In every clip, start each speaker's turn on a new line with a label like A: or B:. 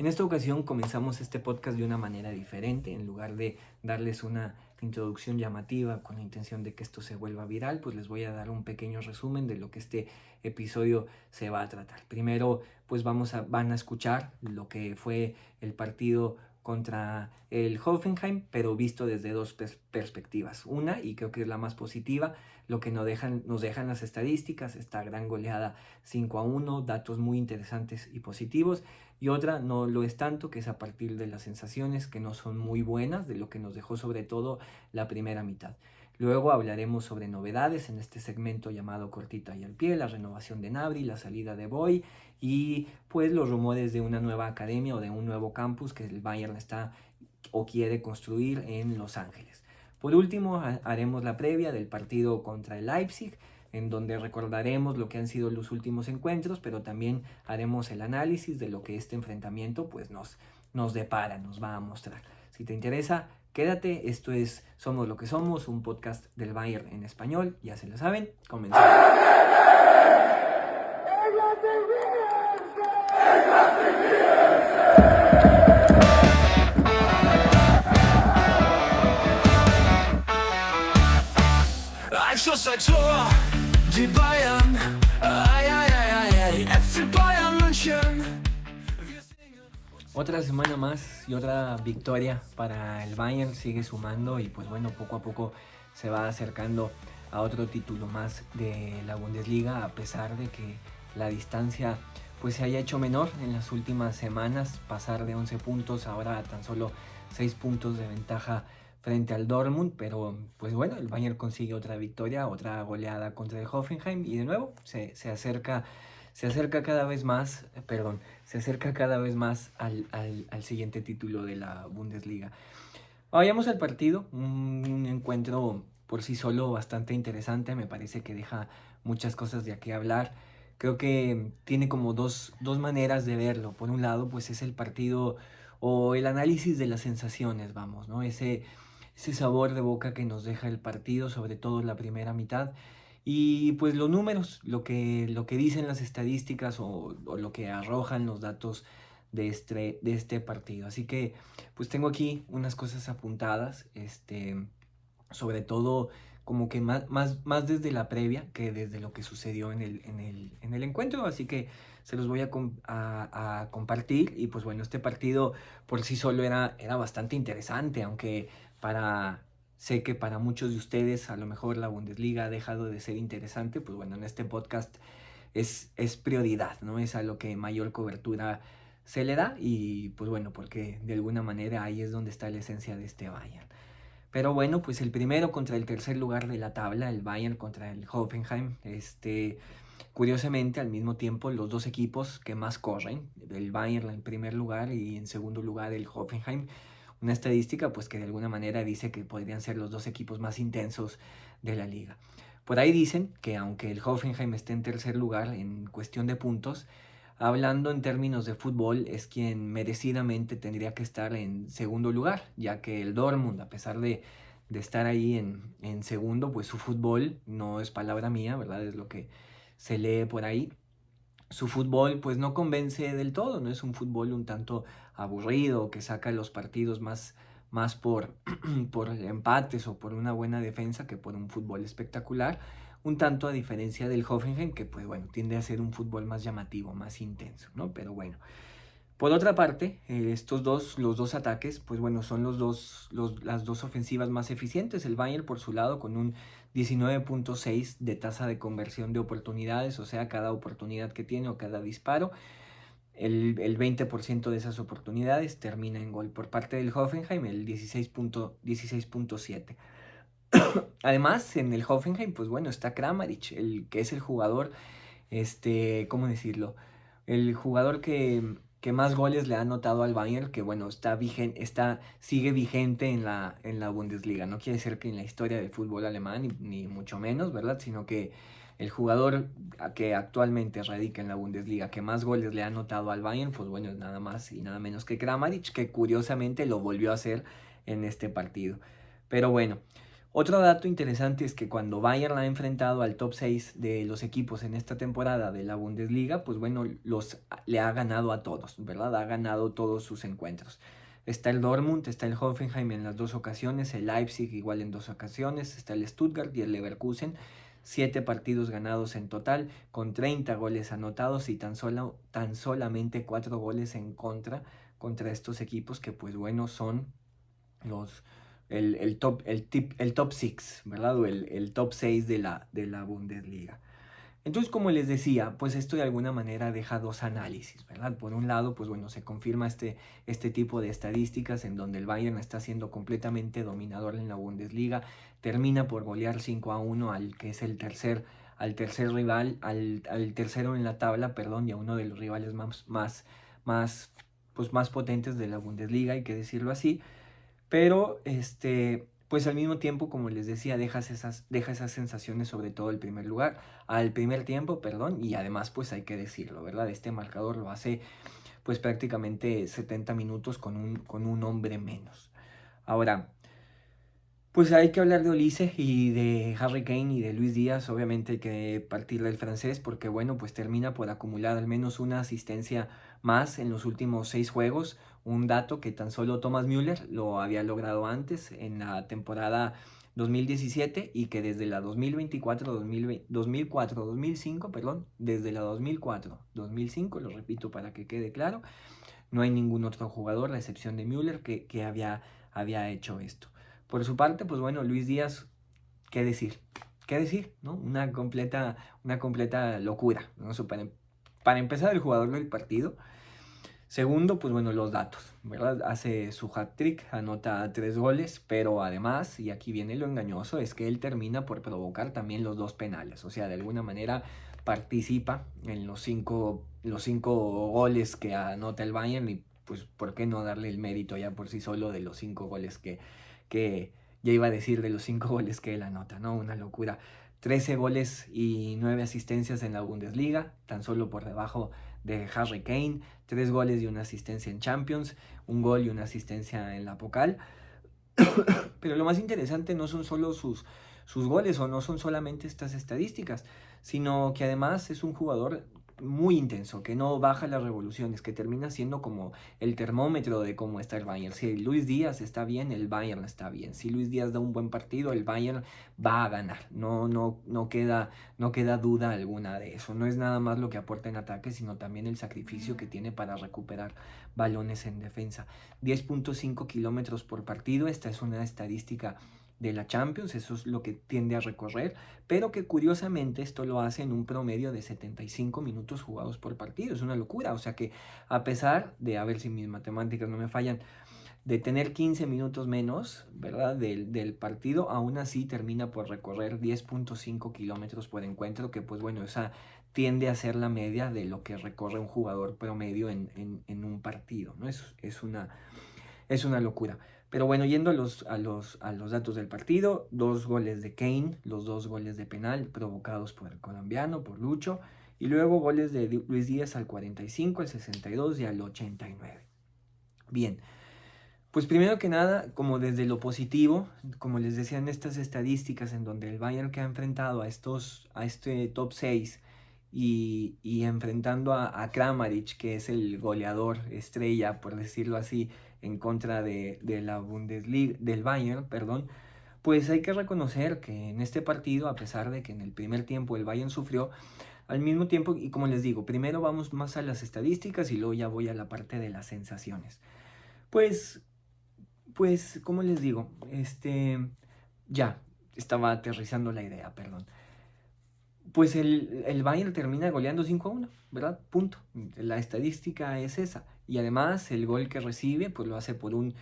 A: En esta ocasión comenzamos este podcast de una manera diferente. En lugar de darles una introducción llamativa con la intención de que esto se vuelva viral, pues les voy a dar un pequeño resumen de lo que este episodio se va a tratar. Primero, pues van a escuchar lo que fue el partido contra el Hoffenheim, pero visto desde dos perspectivas. Una, y creo que es la más positiva, lo que nos dejan las estadísticas, esta gran goleada 5-1, datos muy interesantes y positivos. Y otra no lo es tanto, que es a partir de las sensaciones que no son muy buenas, de lo que nos dejó sobre todo la primera mitad. Luego hablaremos sobre novedades en este segmento llamado Cortita y al pie, la renovación de Gnabry, la salida de Boy y pues los rumores de una nueva academia o de un nuevo campus que el Bayern está o quiere construir en Los Ángeles. Por último, haremos la previa del partido contra el Leipzig, en donde recordaremos lo que han sido los últimos encuentros, pero también haremos el análisis de lo que este enfrentamiento pues nos depara, nos va a mostrar. Si te interesa, quédate. Esto es Somos lo que somos, un podcast del Bayern en español. Ya se lo saben, comenzamos.
B: Einschuss, ein Tor, die Bayern, ay, ay, ay, ay, ay, FC Bayern München.
A: Otra semana más y otra victoria para el Bayern, sigue sumando y pues bueno, poco a poco se va acercando a otro título más de la Bundesliga, a pesar de que la distancia pues se haya hecho menor en las últimas semanas, pasar de 11 puntos ahora a tan solo 6 puntos de ventaja frente al Dortmund, pero pues bueno, el Bayern consigue otra victoria, otra goleada contra el Hoffenheim y de nuevo se acerca cada vez más, se acerca cada vez más al siguiente título de la Bundesliga. Vayamos al partido, un encuentro por sí solo bastante interesante, me parece que deja muchas cosas de qué hablar. Creo que tiene como dos maneras de verlo. Por un lado, pues es el partido o el análisis de las sensaciones, vamos, ¿no? Ese sabor de boca que nos deja el partido, sobre todo en la primera mitad. Y pues los números, lo que dicen las estadísticas o lo que arrojan los datos de este partido. Así que pues tengo aquí unas cosas apuntadas, sobre todo como que más desde la previa que desde lo que sucedió en el encuentro. Así que se los voy a compartir. Y pues bueno, este partido por sí solo era bastante interesante, aunque para... Sé que para muchos de ustedes a lo mejor la Bundesliga ha dejado de ser interesante, pues bueno, en este podcast es prioridad, ¿no? Es a lo que mayor cobertura se le da y pues bueno, porque de alguna manera ahí es donde está la esencia de este Bayern. Pero bueno, pues el primero contra el tercer lugar de la tabla, el Bayern contra el Hoffenheim, curiosamente al mismo tiempo los dos equipos que más corren, el Bayern en primer lugar y en segundo lugar el Hoffenheim, una estadística pues que de alguna manera dice que podrían ser los dos equipos más intensos de la liga. Por ahí dicen que aunque el Hoffenheim esté en tercer lugar en cuestión de puntos, hablando en términos de fútbol, es quien merecidamente tendría que estar en segundo lugar, ya que el Dortmund, a pesar de estar ahí en segundo, pues su fútbol, no es palabra mía, ¿verdad? Es lo que se lee por ahí. Su fútbol pues no convence del todo, no es un fútbol un tanto aburrido, que saca los partidos más por, por empates o por una buena defensa que por un fútbol espectacular, un tanto a diferencia del Hoffenheim, que pues bueno, tiende a ser un fútbol más llamativo, más intenso, ¿no? Pero bueno, por otra parte, los dos ataques, pues bueno, son las dos ofensivas más eficientes. El Bayern por su lado con un 19.6 de tasa de conversión de oportunidades, o sea, cada oportunidad que tiene o cada disparo, el 20% de esas oportunidades termina en gol. Por parte del Hoffenheim, el 16.7. Además, en el Hoffenheim, pues bueno, está Kramaric, el que es el jugador, ¿cómo decirlo? El jugador que más goles le ha anotado al Bayern, que bueno, sigue vigente en la Bundesliga. No quiere decir que en la historia del fútbol alemán, ni mucho menos, ¿verdad? Sino que el jugador que actualmente radica en la Bundesliga, que más goles le ha anotado al Bayern, pues bueno, es nada más y nada menos que Kramaric, que curiosamente lo volvió a hacer en este partido. Pero bueno, Otro dato interesante es que cuando Bayern ha enfrentado al top 6 de los equipos en esta temporada de la Bundesliga, pues bueno, le ha ganado a todos, ¿verdad? Ha ganado todos sus encuentros. Está el Dortmund, está el Hoffenheim en las dos ocasiones, el Leipzig igual en dos ocasiones, está el Stuttgart y el Leverkusen. 7 partidos ganados en total, con 30 goles anotados y tan solamente 4 goles en contra estos equipos que pues bueno son los, el top 6, ¿verdad? O el top 6 de la Bundesliga. Entonces, como les decía, pues esto de alguna manera deja dos análisis, ¿verdad? Por un lado, pues bueno, se confirma este tipo de estadísticas en donde el Bayern está siendo completamente dominador en la Bundesliga, termina por golear 5-1 al que es al tercer rival, al tercero en la tabla, perdón, y a uno de los rivales más potentes de la Bundesliga, hay que decirlo así. Pero pues al mismo tiempo, como les decía, deja esas sensaciones sobre todo al primer tiempo, perdón, y además pues hay que decirlo, ¿verdad? Este marcador lo hace pues prácticamente 70 minutos con un hombre menos. Ahora, pues hay que hablar de Olise y de Harry Kane y de Luis Díaz. Obviamente hay que partir del francés porque, bueno, pues termina por acumular al menos una asistencia más en los últimos 6 juegos. Un dato que tan solo Thomas Müller lo había logrado antes en la temporada 2017 y que desde la 2004-2005, perdón, desde la 2004-2005, lo repito para que quede claro, no hay ningún otro jugador, a excepción de Müller, que había hecho esto. Por su parte, pues bueno, Luis Díaz, ¿qué decir? ¿Qué decir? ¿No? Una completa locura, ¿no? Para empezar, el jugador del partido. Segundo, pues bueno, los datos, ¿verdad? Hace su hat-trick, anota 3 goles, pero además, y aquí viene lo engañoso, es que él termina por provocar también los 2 penales. O sea, de alguna manera participa en los cinco goles que anota el Bayern y pues, ¿por qué no darle el mérito ya por sí solo de los 5 goles que ya iba a decir de los 5 goles que él anota, ¿no? Una locura. 13 goles y 9 asistencias en la Bundesliga, tan solo por debajo de Harry Kane, 3 goles y una asistencia en Champions, un gol y una asistencia en la Pokal. Pero lo más interesante no son solo sus goles o no son solamente estas estadísticas, sino que además es un jugador muy intenso, que no baja las revoluciones, que termina siendo como el termómetro de cómo está el Bayern. Si Luis Díaz está bien, el Bayern está bien. Si Luis Díaz da un buen partido, el Bayern va a ganar. No queda duda alguna de eso. No es nada más lo que aporta en ataque, sino también el sacrificio que tiene para recuperar balones en defensa. 10.5 kilómetros por partido, esta es una estadística de la Champions, eso es lo que tiende a recorrer, pero que curiosamente esto lo hace en un promedio de 75 minutos jugados por partido, es una locura, o sea que a pesar de, a ver si mis matemáticas no me fallan, de tener 15 minutos menos, ¿verdad? Del partido, aún así termina por recorrer 10.5 kilómetros por encuentro, que pues bueno, esa tiende a ser la media de lo que recorre un jugador promedio en un partido, ¿no? Es una locura. Pero bueno, yendo a los datos del partido, 2 goles de Kane, los 2 goles de penal provocados por el colombiano, por Lucho, y luego goles de Luis Díaz al 45, al 62 y al 89. Bien, pues primero que nada, como desde lo positivo, como les decía en estas estadísticas en donde el Bayern que ha enfrentado a este top 6 y enfrentando a Kramaric, que es el goleador estrella, por decirlo así, en contra de la Bundesliga, del Bayern, perdón, pues hay que reconocer que en este partido, a pesar de que en el primer tiempo el Bayern sufrió, al mismo tiempo, y como les digo, primero vamos más a las estadísticas y luego ya voy a la parte de las sensaciones. Pues ¿cómo les digo? Ya, estaba aterrizando la idea, perdón. Pues el Bayern termina goleando 5-1, ¿verdad? Punto. La estadística es esa. Y además el gol que recibe, pues lo hace por un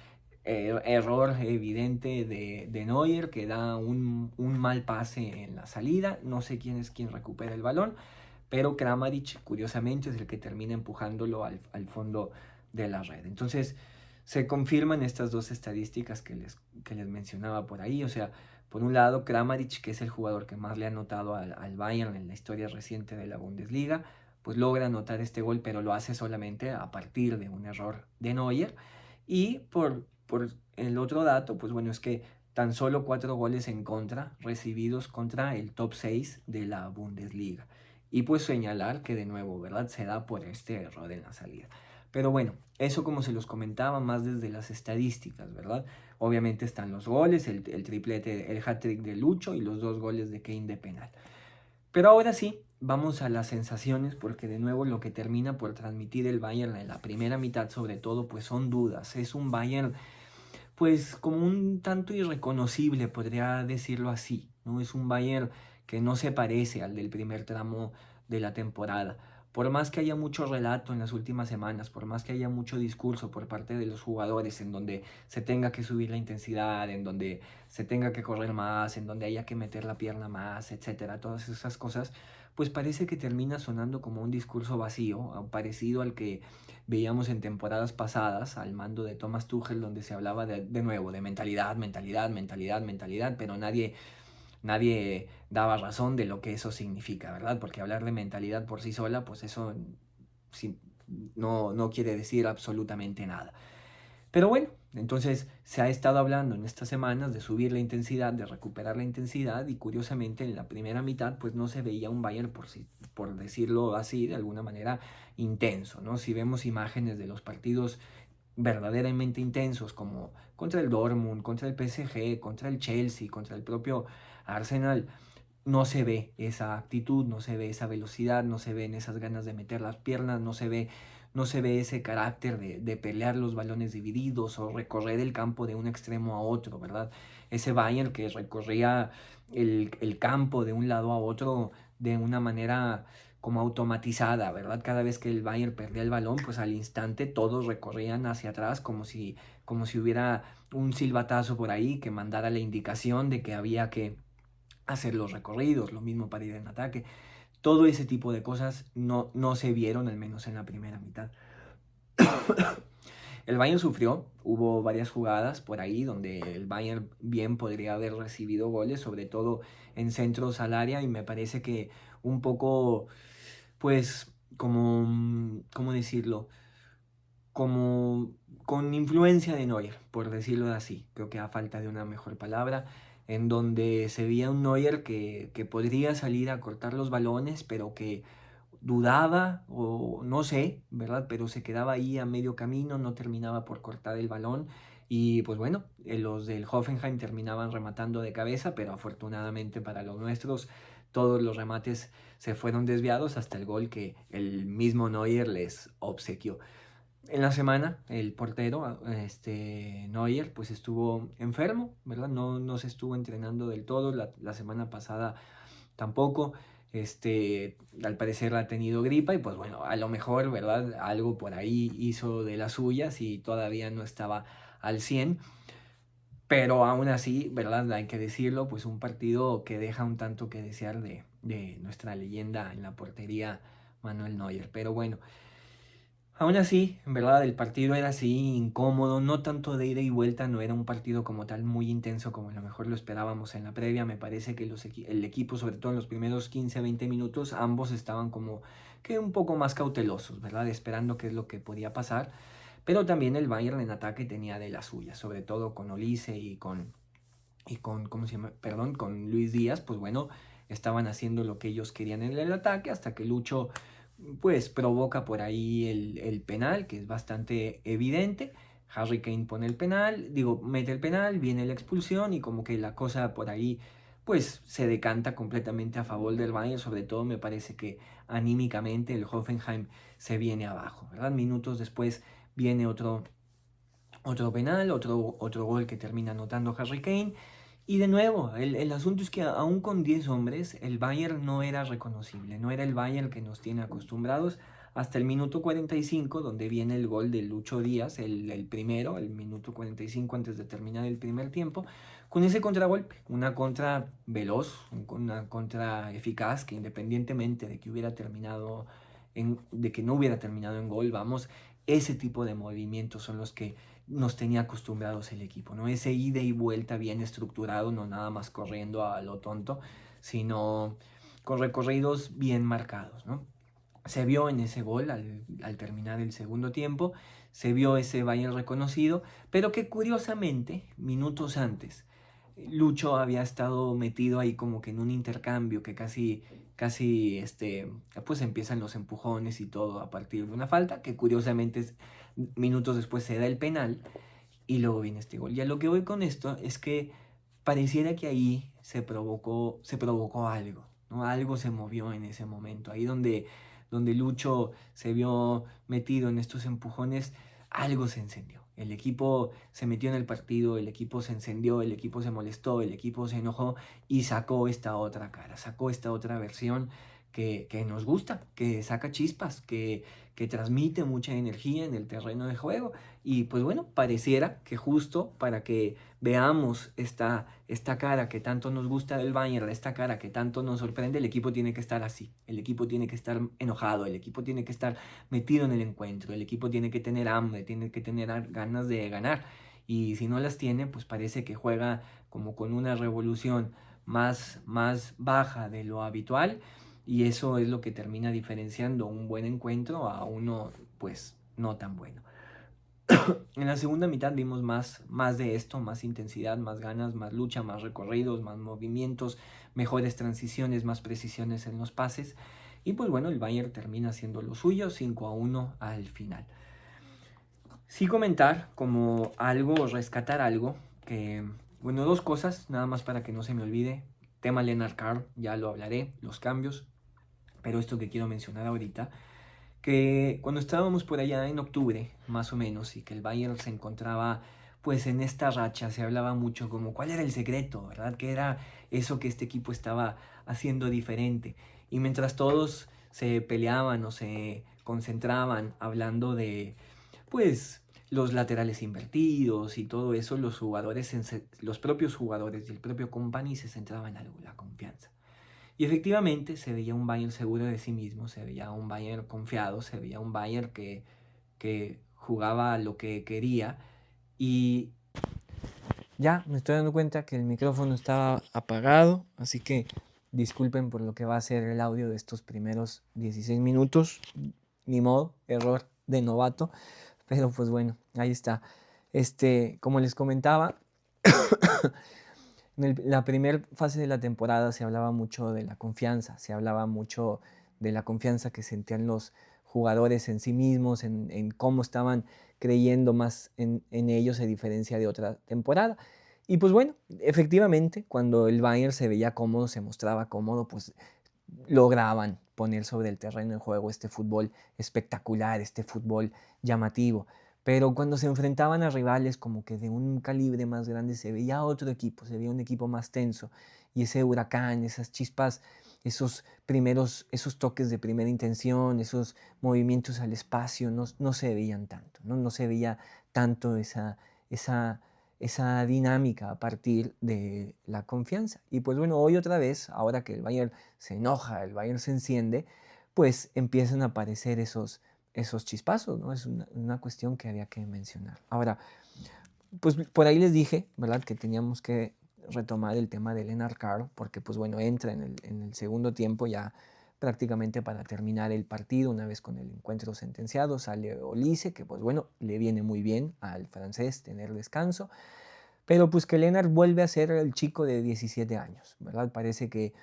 A: error evidente de Neuer, que da un mal pase en la salida. No sé quién es quien recupera el balón, pero Kramaric, curiosamente, es el que termina empujándolo al fondo de la red. Entonces, se confirman estas dos estadísticas que les mencionaba por ahí. O sea, por un lado, Kramaric, que es el jugador que más le ha anotado al Bayern en la historia reciente de la Bundesliga, pues logra anotar este gol, pero lo hace solamente a partir de un error de Neuer. Y por el otro dato, pues bueno, es que tan solo 4 goles en contra recibidos contra el top 6 de la Bundesliga. Y pues señalar que de nuevo, ¿verdad? Se da por este error en la salida. Pero bueno, eso como se los comentaba más desde las estadísticas, ¿verdad? Obviamente están los goles, el triplete, el hat-trick de Lucho y los 2 goles de Kane de penal. Pero ahora sí, vamos a las sensaciones, porque de nuevo lo que termina por transmitir el Bayern en la primera mitad sobre todo, pues son dudas. Es un Bayern pues como un tanto irreconocible, podría decirlo así, ¿no? Es un Bayern que no se parece al del primer tramo de la temporada. Por más que haya mucho relato en las últimas semanas, por más que haya mucho discurso por parte de los jugadores en donde se tenga que subir la intensidad, en donde se tenga que correr más, en donde haya que meter la pierna más, etcétera, todas esas cosas, pues parece que termina sonando como un discurso vacío, parecido al que veíamos en temporadas pasadas al mando de Thomas Tuchel, donde se hablaba de nuevo de mentalidad, mentalidad, mentalidad, mentalidad, pero nadie daba razón de lo que eso significa, ¿verdad? Porque hablar de mentalidad por sí sola, pues eso sí, no quiere decir absolutamente nada. Pero bueno, entonces se ha estado hablando en estas semanas de subir la intensidad, de recuperar la intensidad y curiosamente en la primera mitad pues no se veía un Bayern por decirlo así, de alguna manera intenso, ¿no? Si vemos imágenes de los partidos verdaderamente intensos como contra el Dortmund, contra el PSG, contra el Chelsea, contra el propio Arsenal, no se ve esa actitud, no se ve esa velocidad, no se ven esas ganas de meter las piernas, no se ve ese carácter de pelear los balones divididos o recorrer el campo de un extremo a otro, ¿verdad? Ese Bayern que recorría el campo de un lado a otro de una manera como automatizada, ¿verdad? Cada vez que el Bayern perdía el balón, pues al instante todos recorrían hacia atrás como si hubiera un silbatazo por ahí que mandara la indicación de que había que hacer los recorridos, lo mismo para ir en ataque. Todo ese tipo de cosas no se vieron, al menos en la primera mitad. El Bayern sufrió, hubo varias jugadas por ahí donde el Bayern bien podría haber recibido goles, sobre todo en centros al área, y me parece que un poco, pues, como, ¿cómo decirlo? Como con influencia de Neuer, por decirlo así, creo que a falta de una mejor palabra, en donde se veía un Neuer que podría salir a cortar los balones, pero que dudaba o no sé, ¿verdad? Pero se quedaba ahí a medio camino, no terminaba por cortar el balón y pues bueno, los del Hoffenheim terminaban rematando de cabeza, pero afortunadamente para los nuestros todos los remates se fueron desviados hasta el gol que el mismo Neuer les obsequió. En la semana, el portero, Neuer, pues estuvo enfermo, ¿verdad? No se estuvo entrenando del todo, la semana pasada tampoco, al parecer ha tenido gripa y pues bueno, a lo mejor, ¿verdad? Algo por ahí hizo de las suyas y todavía no estaba al 100, pero aún así, ¿verdad? Hay que decirlo, pues un partido que deja un tanto que desear de nuestra leyenda en la portería, Manuel Neuer, pero bueno. Aún así, en verdad, el partido era así incómodo, no tanto de ida y vuelta, no era un partido como tal muy intenso como a lo mejor lo esperábamos en la previa. Me parece que el equipo, sobre todo en los primeros 15-20 minutos, ambos estaban como que un poco más cautelosos, ¿verdad? Esperando qué es lo que podía pasar. Pero también el Bayern en ataque tenía de las suyas, sobre todo con Olise y con ¿cómo se llama? Perdón, con Luis Díaz, pues bueno, estaban haciendo lo que ellos querían en el ataque hasta que Lucho pues provoca por ahí el penal, que es bastante evidente. Harry Kane pone el penal, mete el penal, viene la expulsión y como que la cosa por ahí pues se decanta completamente a favor del Bayern, sobre todo me parece que anímicamente el Hoffenheim se viene abajo, ¿verdad? Minutos después viene otro penal, otro gol que termina anotando Harry Kane. Y de nuevo, el asunto es que aún con 10 hombres, el Bayern no era reconocible, no era el Bayern que nos tiene acostumbrados hasta el minuto 45, donde viene el gol de Lucho Díaz, el primero, el minuto 45 antes de terminar el primer tiempo, con ese contragolpe, una contra veloz, una contra eficaz, que independientemente de que de que no hubiera terminado en gol, vamos, ese tipo de movimientos son los que nos tenía acostumbrados el equipo, ¿no? Ese ida y vuelta bien estructurado, no nada más corriendo a lo tonto, sino con recorridos bien marcados, ¿no? Se vio en ese gol al terminar el segundo tiempo, se vio ese Bayern reconocido, pero que curiosamente, minutos antes, Lucho había estado metido ahí como que en un intercambio que casi, pues empiezan los empujones y todo a partir de una falta, que curiosamente minutos después se da el penal y luego viene este gol. Y a lo que voy con esto es que pareciera que ahí se provocó algo, ¿no? Algo se movió en ese momento, ahí donde Lucho se vio metido en estos empujones, algo se encendió. El equipo se metió en el partido, el equipo se encendió, el equipo se molestó, el equipo se enojó y sacó esta otra cara, sacó esta otra versión que nos gusta, que saca chispas, que transmite mucha energía en el terreno de juego. Y pues bueno, pareciera que justo para que veamos esta cara que tanto nos gusta del Bayern, esta cara que tanto nos sorprende, el equipo tiene que estar así, el equipo tiene que estar enojado, el equipo tiene que estar metido en el encuentro, el equipo tiene que tener hambre, tiene que tener ganas de ganar. Y si no las tiene, pues parece que juega como con una revolución más baja de lo habitual, y eso es lo que termina diferenciando un buen encuentro a uno pues no tan bueno. En la segunda mitad vimos más de esto, más intensidad, más ganas, más lucha, más recorridos, más movimientos, mejores transiciones, más precisiones en los pases. Y pues bueno, el Bayern termina haciendo lo suyo, 5-1 al final. Sí comentar como algo, rescatar algo, que, bueno, dos cosas, nada más para que no se me olvide. Tema Lennart Carl, ya lo hablaré, los cambios, pero esto que quiero mencionar ahorita, que cuando estábamos por allá en octubre, más o menos, y que el Bayern se encontraba pues en esta racha, se hablaba mucho como cuál era el secreto, ¿verdad? ¿Qué era eso que este equipo estaba haciendo diferente? Y mientras todos se peleaban o se concentraban hablando de pues los laterales invertidos y todo eso, los propios jugadores y el propio Company se centraban en algo, la confianza. Y efectivamente se veía un Bayern seguro de sí mismo, se veía un Bayern confiado, se veía un Bayern que jugaba lo que quería. Y ya me estoy dando cuenta que el micrófono estaba apagado, así que disculpen por lo que va a ser el audio de estos primeros 16 minutos. Ni modo, error de novato, pero pues bueno, ahí está. Como les comentaba, en la primera fase de la temporada se hablaba mucho de la confianza, se hablaba mucho de la confianza que sentían los jugadores en sí mismos, en cómo estaban creyendo más en ellos a diferencia de otra temporada. Y pues bueno, efectivamente, cuando el Bayern se veía cómodo, se mostraba cómodo, pues lograban poner sobre el terreno de juego este fútbol espectacular, este fútbol llamativo. Pero cuando se enfrentaban a rivales como que de un calibre más grande, se veía otro equipo, se veía un equipo más tenso. Y ese huracán, esas chispas, esos toques de primera intención, esos movimientos al espacio, no se veían tanto, no se veía tanto esa, esa dinámica a partir de la confianza. Y pues bueno, hoy otra vez, ahora que el Bayern se enoja, el Bayern se enciende, pues empiezan a aparecer esos chispazos, ¿no? Es una cuestión que había que mencionar. Ahora, pues por ahí les dije, ¿verdad? Que teníamos que retomar el tema de Lennart Carl, porque pues bueno, entra en el segundo tiempo ya prácticamente para terminar el partido, una vez con el encuentro sentenciado, sale Olise, que pues bueno, le viene muy bien al francés tener descanso, pero pues que Lennart vuelve a ser el chico de 17 años, ¿verdad? Parece que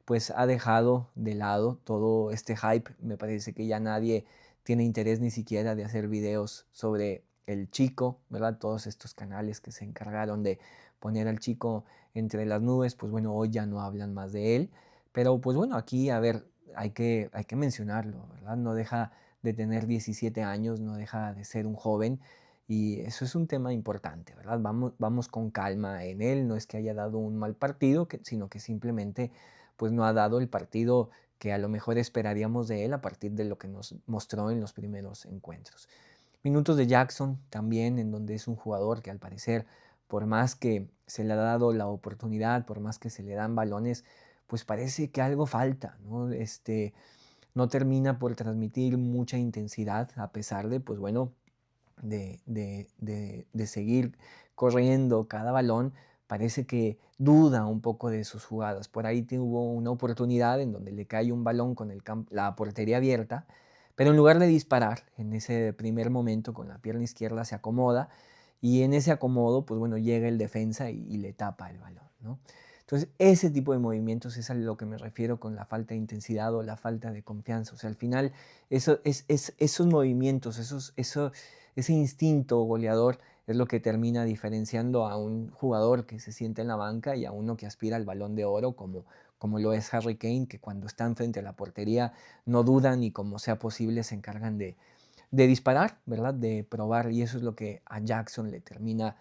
A: pues ha dejado de lado todo este hype, me parece que ya nadie tiene interés ni siquiera de hacer videos sobre el chico, ¿verdad? Todos estos canales que se encargaron de poner al chico entre las nubes, pues bueno, hoy ya no hablan más de él, pero pues bueno, aquí, a ver, hay que mencionarlo, ¿verdad? No deja de tener 17 años, no deja de ser un joven, y eso es un tema importante, ¿verdad? Vamos con calma en él, no es que haya dado un mal partido, sino que simplemente pues no ha dado el partido que a lo mejor esperaríamos de él a partir de lo que nos mostró en los primeros encuentros. Minutos de Jackson también, en donde es un jugador que al parecer, por más que se le ha dado la oportunidad, por más que se le dan balones, pues parece que algo falta, ¿no? No termina por transmitir mucha intensidad, a pesar de, pues bueno, de seguir corriendo cada balón, parece que duda un poco de sus jugadas. Por ahí tuvo una oportunidad en donde le cae un balón con la portería abierta, pero en lugar de disparar en ese primer momento con la pierna izquierda se acomoda y en ese acomodo, pues bueno, llega el defensa y le tapa el balón, ¿no? Entonces, ese tipo de movimientos es a lo que me refiero con la falta de intensidad o la falta de confianza. O sea, al final, esos movimientos, ese instinto goleador es lo que termina diferenciando a un jugador que se siente en la banca y a uno que aspira al Balón de Oro, como lo es Harry Kane, que cuando están frente a la portería no dudan y como sea posible se encargan de disparar, ¿verdad? De probar, y eso es lo que a Jackson le termina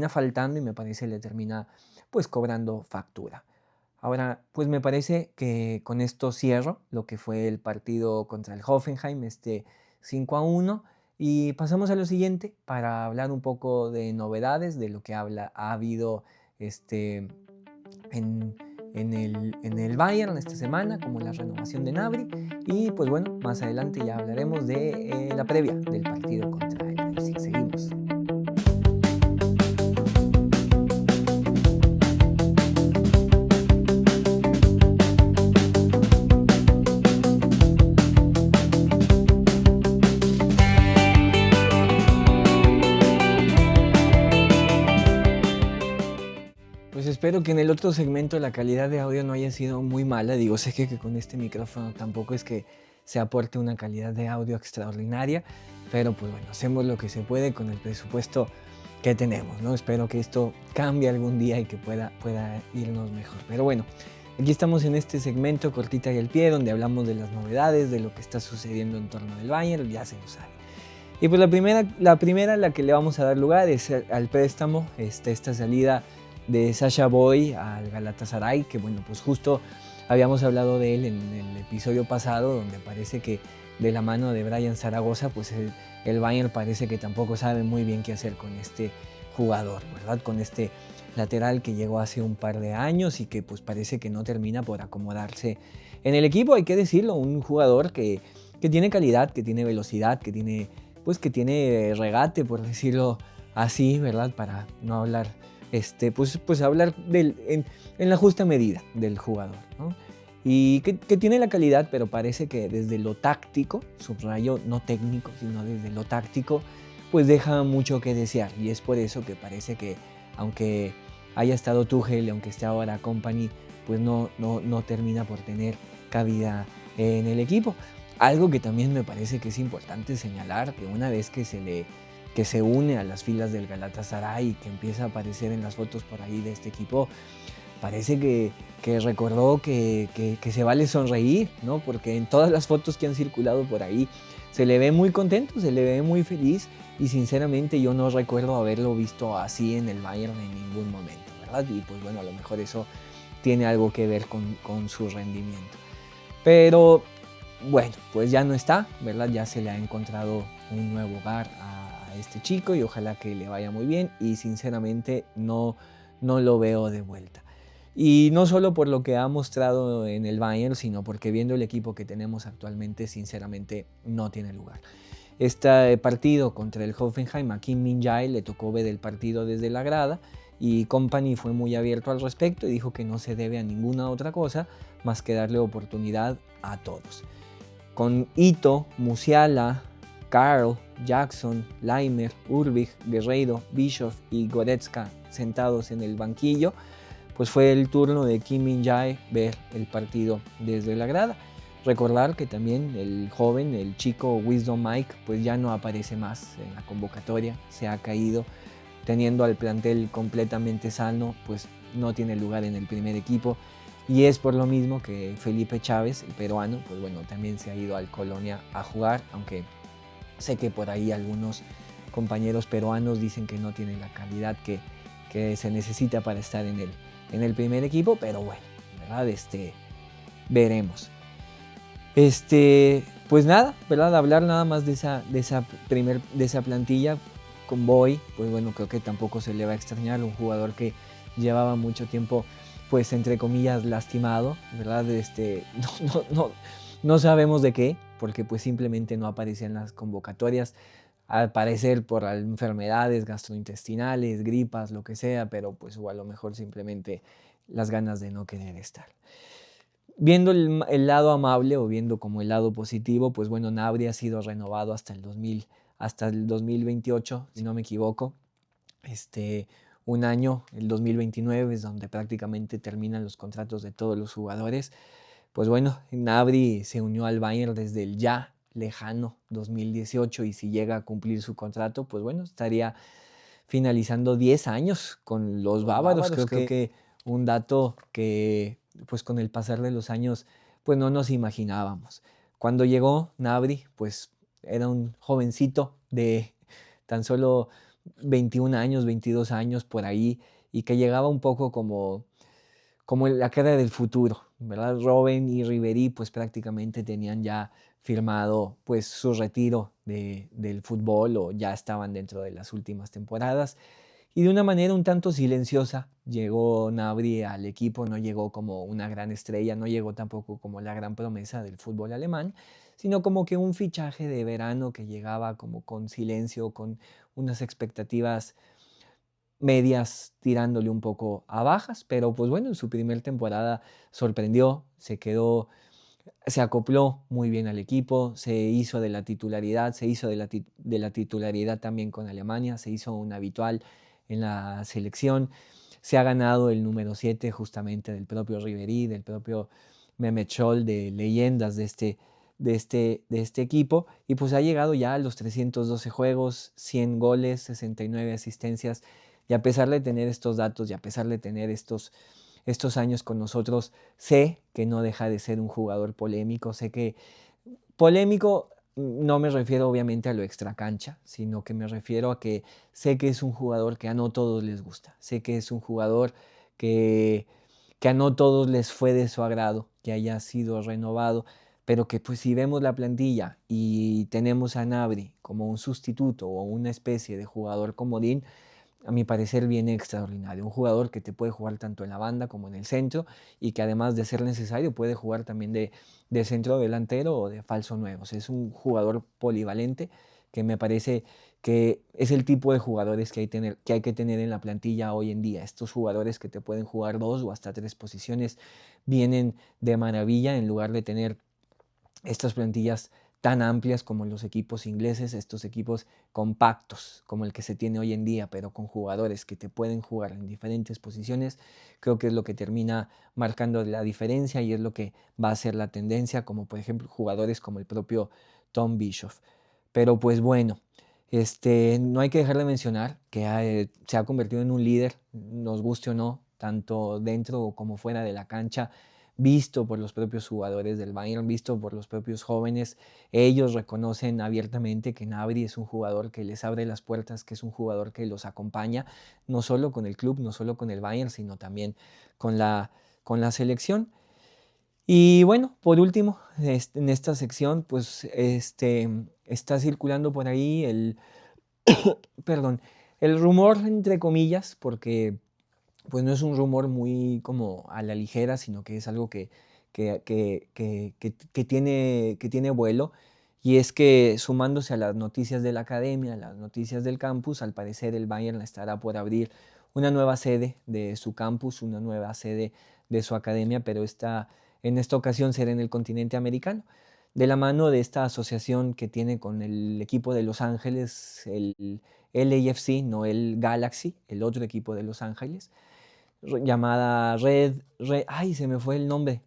A: faltando y me parece le termina pues cobrando factura. Ahora, pues me parece que con esto cierro lo que fue el partido contra el Hoffenheim, 5-1, y pasamos a lo siguiente para hablar un poco de novedades, de lo que ha habido en, en el Bayern esta semana, como la renovación de Gnabry, y pues bueno, más adelante ya hablaremos de la previa del partido contra el Leipzig. Seguimos. Pues espero que en el otro segmento la calidad de audio no haya sido muy mala. Digo, sé que con este micrófono tampoco es que se aporte una calidad de audio extraordinaria, pero pues bueno, hacemos lo que se puede con el presupuesto que tenemos, ¿no? Espero que esto cambie algún día y que pueda irnos mejor. Pero bueno, aquí estamos en este segmento cortita y al pie, donde hablamos de las novedades, de lo que está sucediendo en torno del Bayern, ya se lo sabe. Y pues la primera a la que le vamos a dar lugar es al préstamo, esta salida de Sacha Boey al Galatasaray, que bueno, pues justo habíamos hablado de él en el episodio pasado, donde parece que de la mano de Brian Zaragoza, pues el Bayern parece que tampoco sabe muy bien qué hacer con este jugador, ¿verdad? Con este lateral que llegó hace un par de años y que pues parece que no termina por acomodarse en el equipo, hay que decirlo, un jugador que tiene calidad, que tiene velocidad, que tiene regate, por decirlo así, ¿verdad? Para no hablar pues hablar en la justa medida del jugador, ¿no? Y que tiene la calidad, pero parece que desde lo táctico, subrayo, no técnico, sino desde lo táctico, pues deja mucho que desear. Y es por eso que parece que, aunque haya estado Tuchel, aunque esté ahora Kompany, pues no termina por tener cabida en el equipo. Algo que también me parece que es importante señalar, que una vez que se une a las filas del Galatasaray y que empieza a aparecer en las fotos por ahí de este equipo, parece que recordó que se vale sonreír, ¿no? Porque en todas las fotos que han circulado por ahí se le ve muy contento, se le ve muy feliz y sinceramente yo no recuerdo haberlo visto así en el Bayern en ningún momento, ¿verdad? Y pues bueno, a lo mejor eso tiene algo que ver con su rendimiento. Pero bueno, pues ya no está, ¿verdad? Ya se le ha encontrado un nuevo hogar a este chico y ojalá que le vaya muy bien y sinceramente no lo veo de vuelta. Y no solo por lo que ha mostrado en el Bayern, sino porque viendo el equipo que tenemos actualmente, sinceramente no tiene lugar. Este partido contra el Hoffenheim, a Kim Min-jae le tocó ver el partido desde la grada y Kompany fue muy abierto al respecto y dijo que no se debe a ninguna otra cosa más que darle oportunidad a todos. Con Ito, Musiala, Karl, Jackson, Laimer, Urbich, Guerreiro, Bischoff y Goretzka sentados en el banquillo, pues fue el turno de Kim Min-jae ver el partido desde la grada. Recordar que también el joven, el chico Wisdom Mike, pues ya no aparece más en la convocatoria, se ha caído, teniendo al plantel completamente sano, pues no tiene lugar en el primer equipo. Y es por lo mismo que Felipe Chávez, el peruano, pues bueno, también se ha ido al Colonia a jugar, aunque sé que por ahí algunos compañeros peruanos dicen que no tiene la calidad que se necesita para estar en el primer equipo, pero bueno, ¿verdad? Veremos. Pues nada, ¿verdad? Hablar nada más de esa plantilla con Boey, pues bueno, creo que tampoco se le va a extrañar, un jugador que llevaba mucho tiempo, pues entre comillas, lastimado, ¿verdad? No sabemos de qué, porque pues simplemente no aparecía en las convocatorias, al parecer por enfermedades gastrointestinales, gripas, lo que sea, pero pues o a lo mejor simplemente las ganas de no querer estar. Viendo el lado amable o viendo como el lado positivo, pues bueno, Gnabry ha sido renovado hasta el 2028, si no me equivoco. este, un año, el 2029, es donde prácticamente terminan los contratos de todos los jugadores. Pues bueno, Gnabry se unió al Bayern desde el ya lejano 2018 y si llega a cumplir su contrato, pues bueno, estaría finalizando 10 años con los bávaros. Creo que un dato que pues con el pasar de los años pues no nos imaginábamos. Cuando llegó Gnabry, pues era un jovencito de tan solo 21 años, 22 años por ahí, y que llegaba un poco como la cara del futuro, ¿verdad? Robben y Ribéry pues prácticamente tenían ya firmado pues su retiro del fútbol o ya estaban dentro de las últimas temporadas. Y de una manera un tanto silenciosa llegó Gnabry al equipo, no llegó como una gran estrella, no llegó tampoco como la gran promesa del fútbol alemán, sino como que un fichaje de verano que llegaba como con silencio, con unas expectativas medias tirándole un poco a bajas, pero pues bueno, en su primer temporada sorprendió, se acopló muy bien al equipo, se hizo de la titularidad, se hizo de la titularidad también con Alemania, se hizo un habitual en la selección, se ha ganado el número 7 justamente del propio Ribéry, del propio Mehmet Scholl, de leyendas de este equipo, y pues ha llegado ya a los 312 juegos, 100 goles, 69 asistencias, y a pesar de tener estos datos y a pesar de tener estos años con nosotros, sé que no deja de ser un jugador polémico, sé que polémico no me refiero obviamente a lo extracancha, sino que me refiero a que sé que es un jugador que a no todos les gusta, sé que es un jugador que, que a no todos les fue de su agrado, que haya sido renovado, pero que pues si vemos la plantilla y tenemos a Gnabry como un sustituto o una especie de jugador comodín, a mi parecer viene extraordinario. Un jugador que te puede jugar tanto en la banda como en el centro y que además de ser necesario puede jugar también de centro delantero o de falso nueve. O sea, es un jugador polivalente que me parece que es el tipo de jugadores que hay que tener en la plantilla hoy en día. Estos jugadores que te pueden jugar dos o hasta tres posiciones vienen de maravilla en lugar de tener estas plantillas tan amplias como los equipos ingleses, estos equipos compactos como el que se tiene hoy en día, pero con jugadores que te pueden jugar en diferentes posiciones, creo que es lo que termina marcando la diferencia y es lo que va a ser la tendencia, como por ejemplo jugadores como el propio Tom Bischoff. Pero pues bueno, no hay que dejar de mencionar que se ha convertido en un líder, nos guste o no, tanto dentro como fuera de la cancha, visto por los propios jugadores del Bayern, visto por los propios jóvenes. Ellos reconocen abiertamente que Gnabry es un jugador que les abre las puertas, que es un jugador que los acompaña, no solo con el club, no solo con el Bayern, sino también con la selección. Y bueno, por último, en esta sección, pues está circulando por ahí perdón, el rumor, entre comillas, porque pues no es un rumor muy como a la ligera, sino que es algo que tiene vuelo. Y es que sumándose a las noticias de la academia, a las noticias del campus, al parecer el Bayern estará por abrir una nueva sede de su campus, una nueva sede de su academia, pero en esta ocasión será en el continente americano, de la mano de esta asociación que tiene con el equipo de Los Ángeles, el LAFC, no el Galaxy, el otro equipo de Los Ángeles, llamada ay, se me fue el nombre,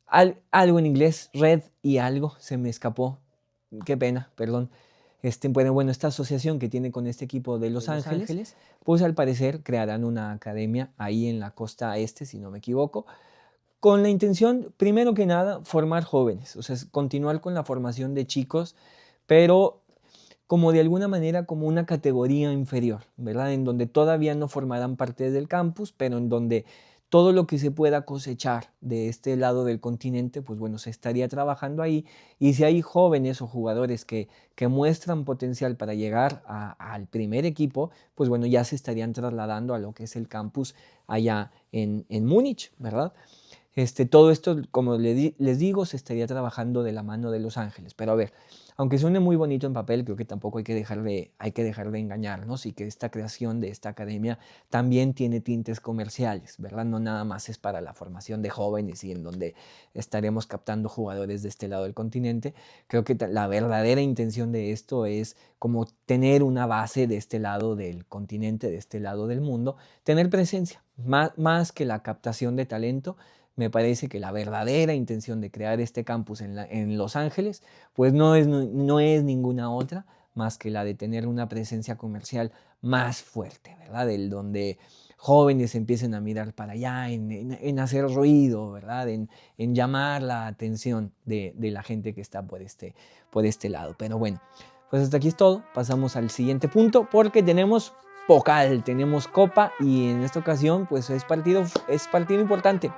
A: algo en inglés, Red y algo, se me escapó, qué pena, perdón. Bueno, esta asociación que tiene con este equipo de Los Ángeles, pues al parecer crearán una academia ahí en la costa este, si no me equivoco, con la intención, primero que nada, formar jóvenes, o sea, continuar con la formación de chicos, pero como de alguna manera como una categoría inferior, ¿verdad? En donde todavía no formarán parte del campus, pero en donde todo lo que se pueda cosechar de este lado del continente, pues bueno, se estaría trabajando ahí. Y si hay jóvenes o jugadores que muestran potencial para llegar al primer equipo, pues bueno, ya se estarían trasladando a lo que es el campus allá en Múnich, ¿verdad? Todo esto, como les digo, se estaría trabajando de la mano de Los Ángeles. Pero a ver, aunque suene muy bonito en papel, creo que tampoco hay que dejar de engañarnos, y que esta creación de esta academia también tiene tintes comerciales, ¿verdad? No nada más es para la formación de jóvenes y en donde estaremos captando jugadores de este lado del continente. Creo que la verdadera intención de esto es como tener una base de este lado del continente, de este lado del mundo, tener presencia, más que la captación de talento. Me parece que la verdadera intención de crear este campus en Los Ángeles, pues no es ninguna otra más que la de tener una presencia comercial más fuerte, ¿verdad? Donde jóvenes empiecen a mirar para allá, en hacer ruido, ¿verdad? En llamar la atención de la gente que está por este lado. Pero bueno, pues hasta aquí es todo. Pasamos al siguiente punto porque tenemos Pokal, tenemos Copa, y en esta ocasión pues es partido importante.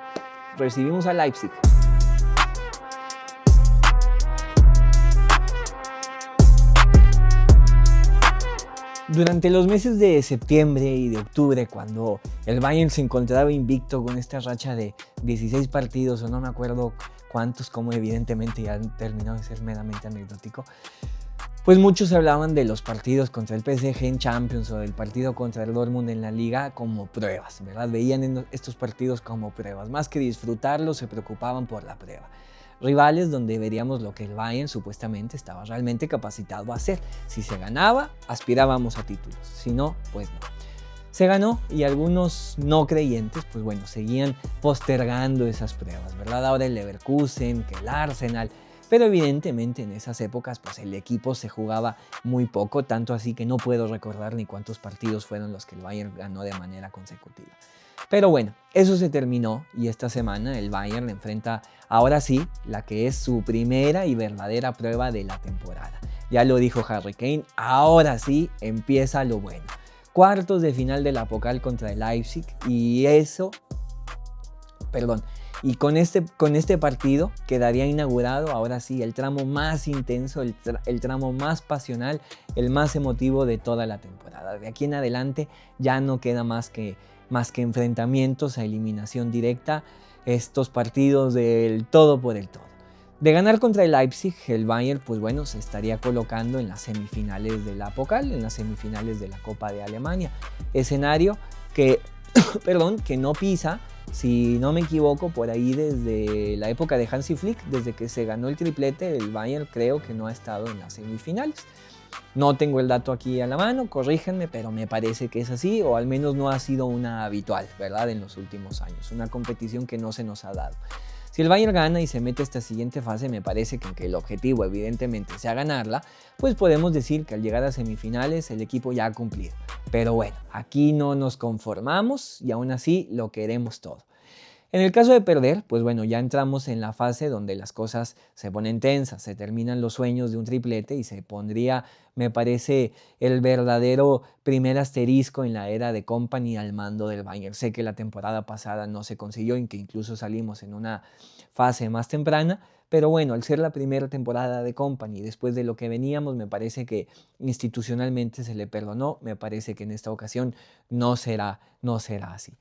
A: Recibimos a Leipzig. Durante los meses de septiembre y de octubre, cuando el Bayern se encontraba invicto con esta racha de 16 partidos, o no me acuerdo cuántos, como evidentemente ya han terminado de ser meramente anecdótico, pues muchos hablaban de los partidos contra el PSG en Champions o del partido contra el Dortmund en la Liga como pruebas, ¿verdad? Veían estos partidos como pruebas. Más que disfrutarlos, se preocupaban por la prueba. Rivales donde veríamos lo que el Bayern supuestamente estaba realmente capacitado a hacer. Si se ganaba, aspirábamos a títulos. Si no, pues no. Se ganó, y algunos no creyentes, pues bueno, seguían postergando esas pruebas, ¿verdad? Ahora el Leverkusen, que el Arsenal. Pero evidentemente en esas épocas pues el equipo se jugaba muy poco, tanto así que no puedo recordar ni cuántos partidos fueron los que el Bayern ganó de manera consecutiva. Pero bueno, eso se terminó, y esta semana el Bayern enfrenta ahora sí la que es su primera y verdadera prueba de la temporada. Ya lo dijo Harry Kane, ahora sí empieza lo bueno. Cuartos de final de la Pokal contra el Leipzig, y con este partido quedaría inaugurado ahora sí el tramo más intenso, el tramo más pasional, el más emotivo de toda la temporada. De aquí en adelante ya no queda más que enfrentamientos a eliminación directa, estos partidos del todo por el todo. De ganar contra el Leipzig, el Bayern pues bueno, se estaría colocando en las semifinales de la Pokal, en las semifinales de la Copa de Alemania, escenario que no pisa, si no me equivoco, por ahí desde la época de Hansi Flick, desde que se ganó el triplete, el Bayern creo que no ha estado en las semifinales. No tengo el dato aquí a la mano, corríjanme, pero me parece que es así, o al menos no ha sido una habitual, ¿verdad? En los últimos años, una competición que no se nos ha dado. Si el Bayern gana y se mete a esta siguiente fase, me parece que aunque el objetivo evidentemente sea ganarla, pues podemos decir que al llegar a semifinales el equipo ya ha cumplido. Pero bueno, aquí no nos conformamos y aún así lo queremos todo. En el caso de perder, pues bueno, ya entramos en la fase donde las cosas se ponen tensas, se terminan los sueños de un triplete y se pondría, me parece, el verdadero primer asterisco en la era de Kompany al mando del Bayern. Sé que la temporada pasada no se consiguió y que incluso salimos en una fase más temprana, pero bueno, al ser la primera temporada de Kompany, después de lo que veníamos, me parece que institucionalmente se le perdonó. Me parece que en esta ocasión no será así.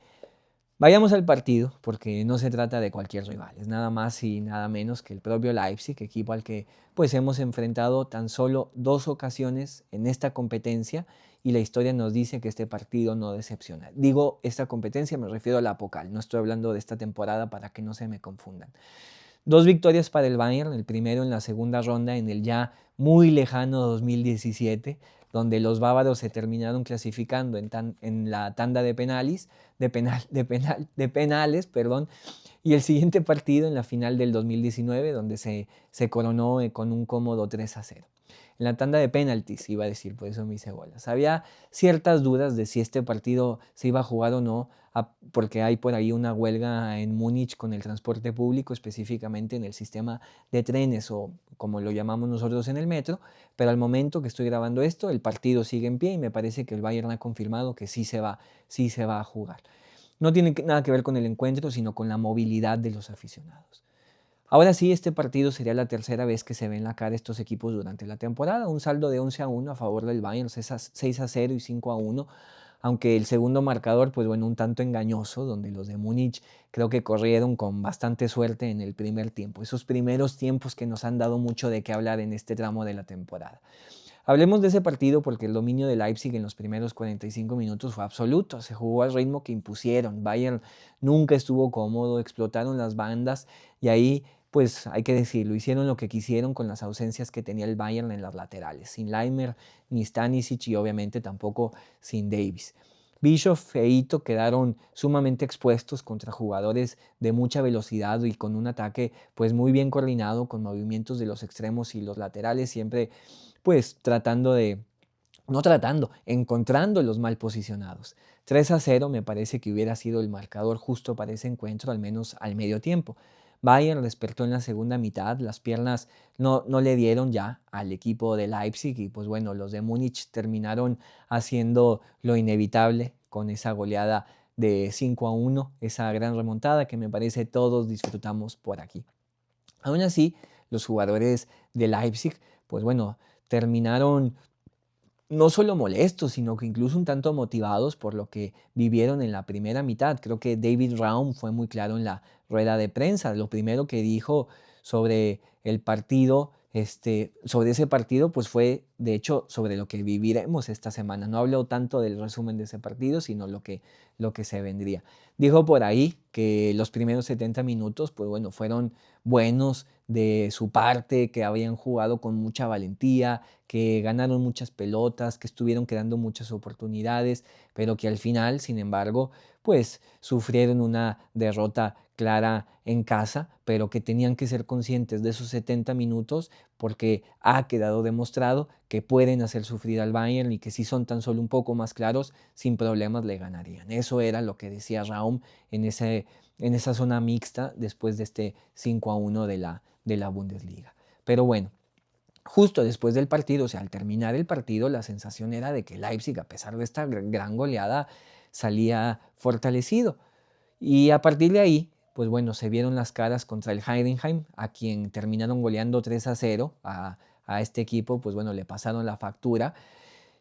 A: Vayamos al partido, porque no se trata de cualquier rival, es nada más y nada menos que el propio Leipzig, equipo al que pues hemos enfrentado tan solo 2 ocasiones en esta competencia, y la historia nos dice que este partido no decepciona. Digo esta competencia, me refiero a la Pokal, no estoy hablando de esta temporada para que no se me confundan. 2 victorias para el Bayern, el primero en la segunda ronda en el ya muy lejano 2017, donde los bávaros se terminaron clasificando en la tanda de penales, y el siguiente partido en la final del 2019, donde se coronó con un cómodo 3-0. En la tanda de penaltis, iba a decir, por eso me hice bolas. Había ciertas dudas de si este partido se iba a jugar o no, porque hay por ahí una huelga en Múnich con el transporte público, específicamente en el sistema de trenes, o como lo llamamos nosotros en el metro, pero al momento que estoy grabando esto, el partido sigue en pie y me parece que el Bayern ha confirmado que sí se va a jugar. No tiene nada que ver con el encuentro, sino con la movilidad de los aficionados. Ahora sí, este partido sería la tercera vez que se ven la cara estos equipos durante la temporada. Un saldo de 11-1 a favor del Bayern, 6-0 y 5-1 aunque el segundo marcador, pues bueno, un tanto engañoso, donde los de Múnich creo que corrieron con bastante suerte en el primer tiempo. Esos primeros tiempos que nos han dado mucho de qué hablar en este tramo de la temporada. Hablemos de ese partido porque el dominio de Leipzig en los primeros 45 minutos fue absoluto. Se jugó al ritmo que impusieron. Bayern nunca estuvo cómodo, explotaron las bandas y ahí, pues hay que decirlo, hicieron lo que quisieron con las ausencias que tenía el Bayern en las laterales. Sin Laimer ni Stanisic y obviamente tampoco sin Davis. Bischoff e Ito quedaron sumamente expuestos contra jugadores de mucha velocidad y con un ataque pues muy bien coordinado con movimientos de los extremos y los laterales, siempre pues encontrando los mal posicionados. 3-0 me parece que hubiera sido el marcador justo para ese encuentro, al menos al medio tiempo. Bayern despertó en la segunda mitad, las piernas no le dieron ya al equipo de Leipzig y pues bueno, los de Múnich terminaron haciendo lo inevitable con esa goleada de 5-1, esa gran remontada que me parece todos disfrutamos por aquí. Aún así, los jugadores de Leipzig, pues bueno, terminaron no solo molestos, sino que incluso un tanto motivados por lo que vivieron en la primera mitad. Creo que David Raum fue muy claro en la rueda de prensa. Lo primero que dijo sobre el partido, sobre ese partido, pues fue de hecho sobre lo que viviremos esta semana. No habló tanto del resumen de ese partido, sino lo que se vendría. Dijo por ahí que los primeros 70 minutos, pues bueno, fueron buenos de su parte, que habían jugado con mucha valentía, que ganaron muchas pelotas, que estuvieron creando muchas oportunidades, pero que al final, sin embargo, pues sufrieron una derrota clara en casa, pero que tenían que ser conscientes de esos 70 minutos porque ha quedado demostrado que pueden hacer sufrir al Bayern y que si son tan solo un poco más claros, sin problemas le ganarían. Eso era lo que decía Raum en esa zona mixta después de este 5-1 de la Bundesliga. Pero bueno, justo después del partido, o sea, al terminar el partido, la sensación era de que Leipzig, a pesar de esta gran goleada, salía fortalecido. Y a partir de ahí, pues bueno, se vieron las caras contra el Heidenheim, a quien terminaron goleando 3-0 a este equipo, pues bueno, le pasaron la factura.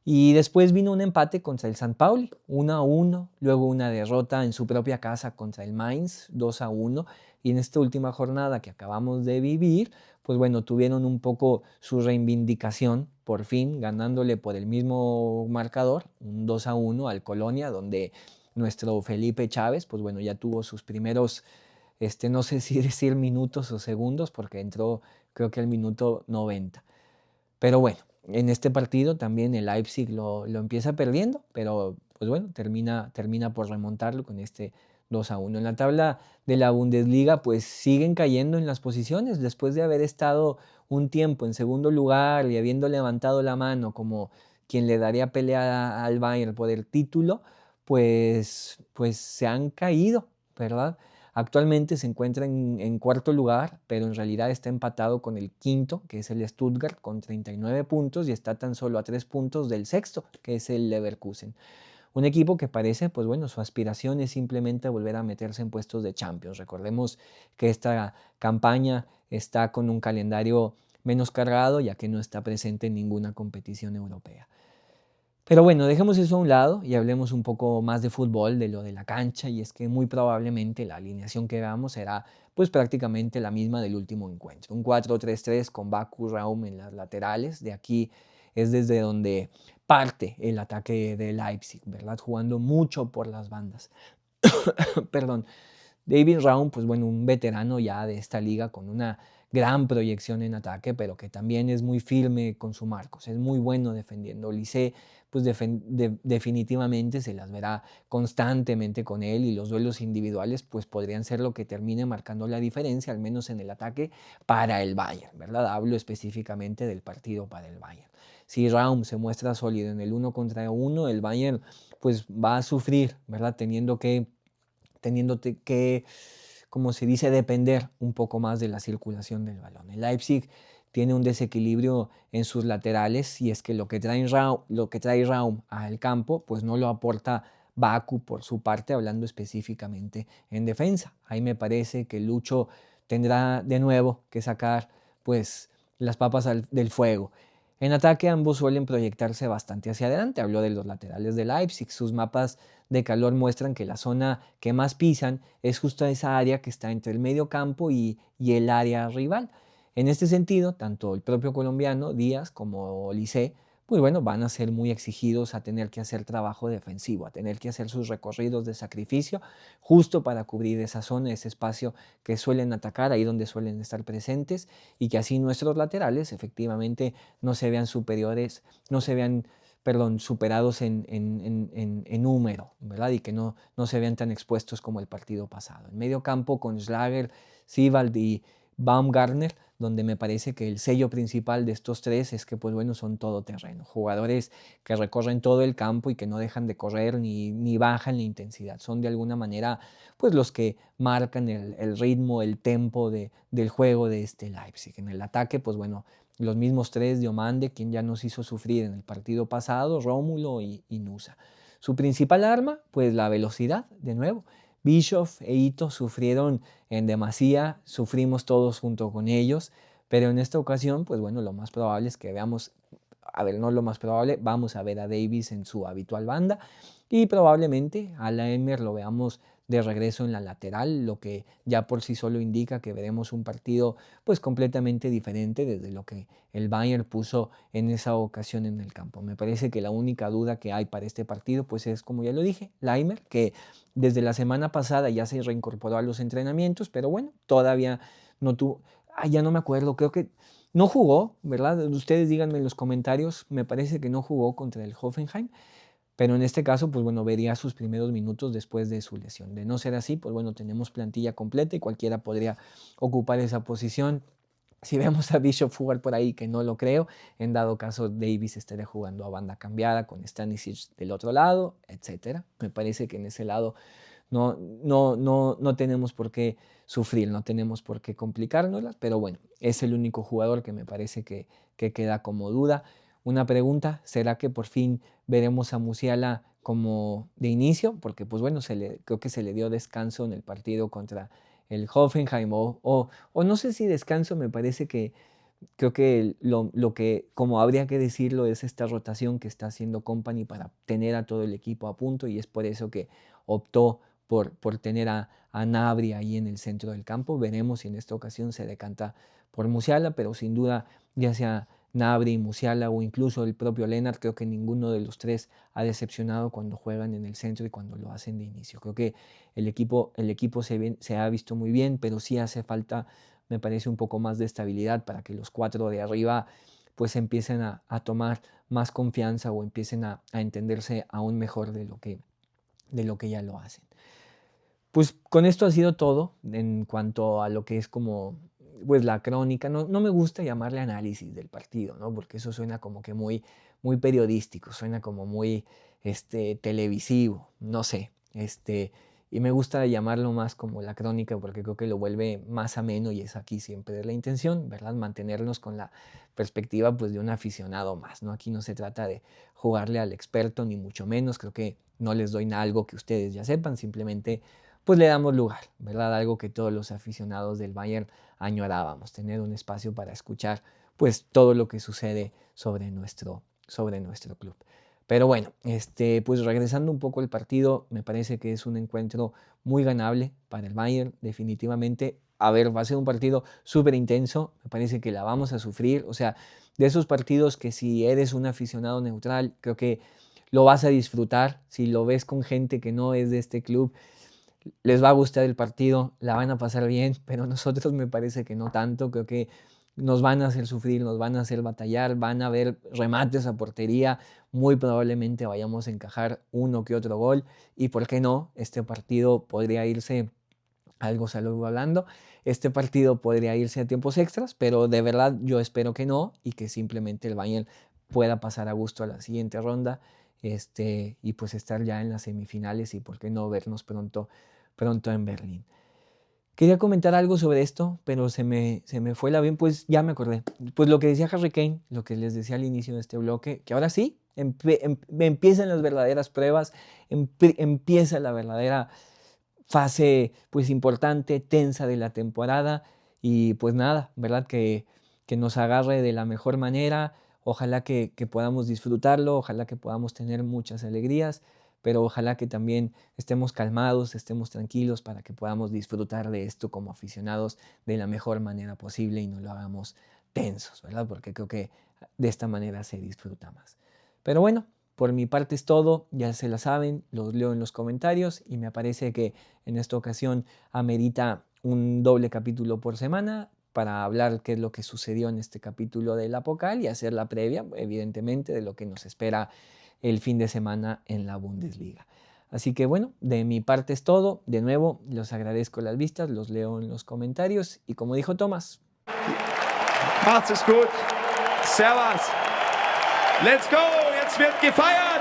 A: Y después vino un empate contra el San Pauli, 1-1, luego una derrota en su propia casa contra el Mainz, 2-1, y en esta última jornada que acabamos de vivir, pues bueno, tuvieron un poco su reivindicación, por fin, ganándole por el mismo marcador, un 2-1 al Colonia, donde nuestro Felipe Chávez, pues bueno, ya tuvo sus primeros, no sé si decir minutos o segundos, porque entró creo que al minuto 90. Pero bueno, en este partido también el Leipzig lo empieza perdiendo, pero pues bueno, termina por remontarlo con este 2-1. En la tabla de la Bundesliga pues siguen cayendo en las posiciones después de haber estado un tiempo en segundo lugar y habiendo levantado la mano como quien le daría pelea al Bayern por el título, pues se han caído, ¿verdad? Actualmente se encuentra en cuarto lugar, pero en realidad está empatado con el quinto, que es el Stuttgart, con 39 puntos y está tan solo a 3 puntos del sexto, que es el Leverkusen. Un equipo que parece, pues bueno, su aspiración es simplemente volver a meterse en puestos de Champions. Recordemos que esta campaña está con un calendario menos cargado, ya que no está presente en ninguna competición europea. Pero bueno, dejemos eso a un lado y hablemos un poco más de fútbol, de lo de la cancha, y es que muy probablemente la alineación que veamos será pues prácticamente la misma del último encuentro. Un 4-3-3 con Baku, Raum en las laterales. De aquí es desde donde parte el ataque de Leipzig, ¿verdad? Jugando mucho por las bandas. Perdón. David Raum, pues bueno, un veterano ya de esta liga con una gran proyección en ataque, pero que también es muy firme con su Marcos, es muy bueno defendiendo. Olise, pues definitivamente se las verá constantemente con él y los duelos individuales pues podrían ser lo que termine marcando la diferencia, al menos en el ataque para el Bayern, ¿verdad? Hablo específicamente del partido para el Bayern. Si Raum se muestra sólido en el 1 contra 1, el Bayern pues va a sufrir, ¿verdad? Teniéndote que, como se dice, depender un poco más de la circulación del balón. El Leipzig tiene un desequilibrio en sus laterales y es que lo que trae Raum al campo pues no lo aporta Baku por su parte, hablando específicamente en defensa. Ahí me parece que Lucho tendrá de nuevo que sacar pues las papas del fuego. En ataque ambos suelen proyectarse bastante hacia adelante. Hablo de los laterales de Leipzig. Sus mapas de calor muestran que la zona que más pisan es justo esa área que está entre el medio campo y el área rival. En este sentido, tanto el propio colombiano Díaz como Olise, pues bueno, van a ser muy exigidos a tener que hacer trabajo defensivo, a tener que hacer sus recorridos de sacrificio justo para cubrir esa zona, ese espacio que suelen atacar, ahí donde suelen estar presentes, y que así nuestros laterales efectivamente no se vean superiores, no se vean, perdón, superados en número, ¿verdad? Y que no se vean tan expuestos como el partido pasado. En medio campo con Schlager, Sivald y Baumgartner, donde me parece que el sello principal de estos tres es que, pues bueno, son todoterreno, jugadores que recorren todo el campo y que no dejan de correr ni bajan la intensidad. Son de alguna manera, pues los que marcan el ritmo, el tempo del juego de este Leipzig. En el ataque, pues bueno, los mismos tres de Omande, quien ya nos hizo sufrir en el partido pasado, Rómulo y Nusa. Su principal arma, pues la velocidad, de nuevo. Bischoff e Ito sufrieron en demasía, sufrimos todos junto con ellos, pero en esta ocasión, pues bueno, lo más probable es que veamos, a ver, no lo más probable, vamos a ver a Davis en su habitual banda y probablemente a la Emer lo veamos de regreso en la lateral, lo que ya por sí solo indica que veremos un partido pues completamente diferente desde lo que el Bayern puso en esa ocasión en el campo. Me parece que la única duda que hay para este partido pues es, como ya lo dije, Laimer, que desde la semana pasada ya se reincorporó a los entrenamientos, pero bueno, todavía no tuvo, ya no me acuerdo, creo que no jugó, ¿verdad? Ustedes díganme en los comentarios, me parece que no jugó contra el Hoffenheim, pero en este caso, pues bueno, vería sus primeros minutos después de su lesión. De no ser así, pues bueno, tenemos plantilla completa y cualquiera podría ocupar esa posición. Si vemos a Bishop jugar por ahí, que no lo creo, en dado caso Davis estaría jugando a banda cambiada con Stanisic del otro lado, etcétera. Me parece que en ese lado no tenemos por qué sufrir, no tenemos por qué complicárnoslas, pero bueno, es el único jugador que me parece que queda como duda. Una pregunta, ¿será que por fin veremos a Musiala como de inicio? Porque pues bueno, creo que se le dio descanso en el partido contra el Hoffenheim o no sé si descanso, me parece que creo que lo que, como habría que decirlo, es esta rotación que está haciendo Company para tener a todo el equipo a punto y es por eso que optó por tener a Gnabry ahí en el centro del campo. Veremos si en esta ocasión se decanta por Musiala, pero sin duda, ya sea Gnabry, Musiala o incluso el propio Lennart, creo que ninguno de los tres ha decepcionado cuando juegan en el centro y cuando lo hacen de inicio. Creo que el equipo se ha visto muy bien, pero sí hace falta, me parece, un poco más de estabilidad para que los cuatro de arriba pues empiecen a tomar más confianza o empiecen a entenderse aún mejor de lo que ya lo hacen. Pues con esto ha sido todo en cuanto a lo que es como pues la crónica. No me gusta llamarle análisis del partido, ¿no? Porque eso suena como que muy periodístico, suena como muy televisivo, no sé. Y me gusta llamarlo más como la crónica porque creo que lo vuelve más ameno y es aquí siempre la intención, ¿verdad? Mantenernos con la perspectiva pues de un aficionado más, ¿no? Aquí no se trata de jugarle al experto ni mucho menos, creo que no les doy algo que ustedes ya sepan, simplemente pues le damos lugar, ¿verdad? Algo que todos los aficionados del Bayern añorábamos, tener un espacio para escuchar pues todo lo que sucede sobre nuestro club. Pero bueno, pues regresando un poco al partido, me parece que es un encuentro muy ganable para el Bayern, definitivamente. A ver, va a ser un partido súper intenso, me parece que la vamos a sufrir, o sea, de esos partidos que si eres un aficionado neutral, creo que lo vas a disfrutar, si lo ves con gente que no es de este club, les va a gustar el partido, la van a pasar bien, pero nosotros me parece que no tanto, creo que nos van a hacer sufrir, nos van a hacer batallar, van a haber remates a portería, muy probablemente vayamos a encajar uno que otro gol y por qué no, este partido podría irse, algo salgo hablando, este partido podría irse a tiempos extras, pero de verdad yo espero que no y que simplemente el Bayern pueda pasar a gusto a la siguiente ronda y pues estar ya en las semifinales y por qué no vernos pronto en Berlín. Quería comentar algo sobre esto, pero se me fue la bien, pues ya me acordé. Pues lo que decía Harry Kane, lo que les decía al inicio de este bloque, que ahora sí, empiezan las verdaderas pruebas, empieza la verdadera fase pues importante, tensa de la temporada y pues nada, ¿verdad? Que nos agarre de la mejor manera. Ojalá que podamos disfrutarlo, ojalá que podamos tener muchas alegrías, pero ojalá que también estemos calmados, estemos tranquilos para que podamos disfrutar de esto como aficionados de la mejor manera posible y no lo hagamos tensos, ¿verdad? Porque creo que de esta manera se disfruta más. Pero bueno, por mi parte es todo, ya se la saben, los leo en los comentarios y me parece que en esta ocasión amerita un doble capítulo por semana para hablar qué es lo que sucedió en este capítulo del Apocal y hacer la previa, evidentemente, de lo que nos espera el fin de semana en la Bundesliga. Así que bueno, de mi parte es todo. De nuevo, los agradezco las vistas, los leo en los comentarios y como dijo Tomás.
C: Macht's es gut. Servus. Let's go. Jetzt wird gefeiert.